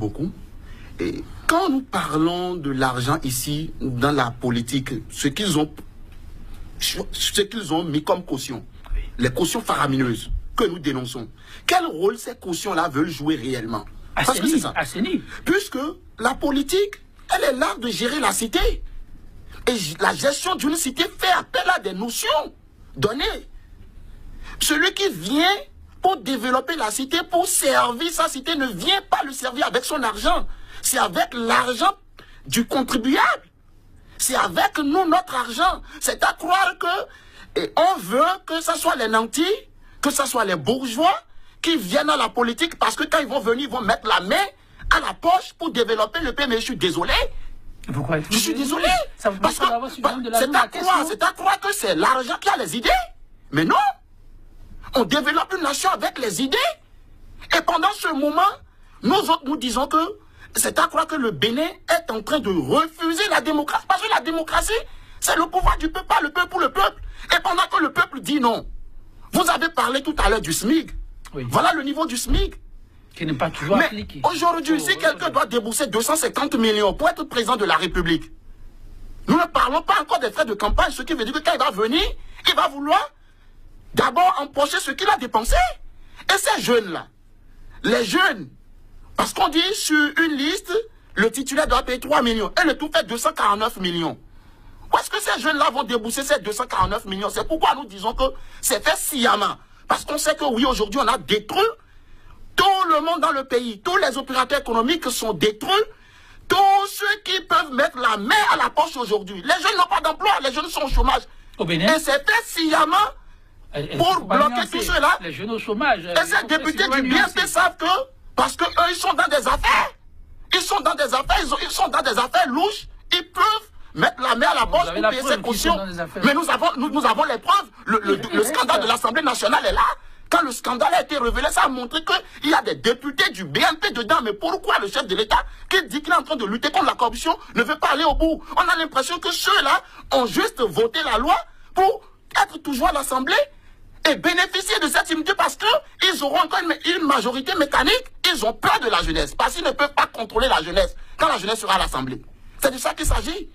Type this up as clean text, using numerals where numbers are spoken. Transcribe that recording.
beaucoup. Et quand nous parlons de l'argent ici, dans la politique, ce qu'ils ont mis comme caution, les cautions faramineuses que nous dénonçons, quel rôle ces cautions-là veulent jouer réellement? Parce que c'est ça. Puisque la politique, elle est l'art de gérer la cité. Et la gestion d'une cité fait appel à des notions données. Celui qui vient pour développer la cité, pour servir sa cité, ne vient pas le servir avec son argent. C'est avec l'argent du contribuable. C'est avec nous, notre argent. C'est à croire que on veut que ce soit les nantis, que ce soit les bourgeois qui viennent à la politique parce que quand ils vont venir, ils vont mettre la main à la poche pour développer le pays. Mais je suis désolé. Pourquoi je suis désolé. Parce que c'est à croire que c'est l'argent qui a les idées. Mais non. On développe une nation avec les idées. Et pendant ce moment, nous autres, nous disons que c'est à croire que le Bénin est en train de refuser la démocratie. Parce que la démocratie, c'est le pouvoir du peuple, pas le peuple pour le peuple. Et pendant que le peuple dit non. Vous avez parlé tout à l'heure du SMIC. Oui. Voilà le niveau du SMIC. Qui n'est pas toujours appliqué. Aujourd'hui, si quelqu'un doit débourser 250 millions pour être président de la République, nous ne parlons pas encore des frais de campagne, ce qui veut dire que quand il va venir, il va vouloir d'abord empocher ce qu'il a dépensé. Et ces jeunes-là, les jeunes, parce qu'on dit sur une liste, le titulaire doit payer 3 millions, et le tout fait 249 millions. Où est-ce que ces jeunes-là vont débourser ces 249 millions? C'est pourquoi nous disons que c'est fait sciemment. Parce qu'on sait que oui, aujourd'hui, on a détruit tout le monde dans le pays. Tous les opérateurs économiques sont détruits. Tous ceux qui peuvent mettre la main à la poche aujourd'hui. Les jeunes n'ont pas d'emploi, les jeunes sont au chômage. Au Bénin. Et c'est fait sciemment pour bloquer tout cela. Les jeunes au chômage. Et ces députés du BNP savent que, parce qu'eux, ils sont dans des affaires. Ils sont dans des affaires, ils sont dans des affaires louches. Ils peuvent mettre la main à la poche pour payer ces cautions. Mais nous avons les preuves. Le scandale de l'Assemblée nationale est là. Quand le scandale a été révélé, ça a montré qu'il y a des députés du BNP dedans. Mais pourquoi le chef de l'État, qui dit qu'il est en train de lutter contre la corruption, ne veut pas aller au bout? On a l'impression que ceux-là ont juste voté la loi pour être toujours à l'Assemblée et bénéficier de cette immunité parce qu'ils auront encore une majorité mécanique. Ils ont peur de la jeunesse parce qu'ils ne peuvent pas contrôler la jeunesse quand la jeunesse sera à l'Assemblée. C'est de ça qu'il s'agit.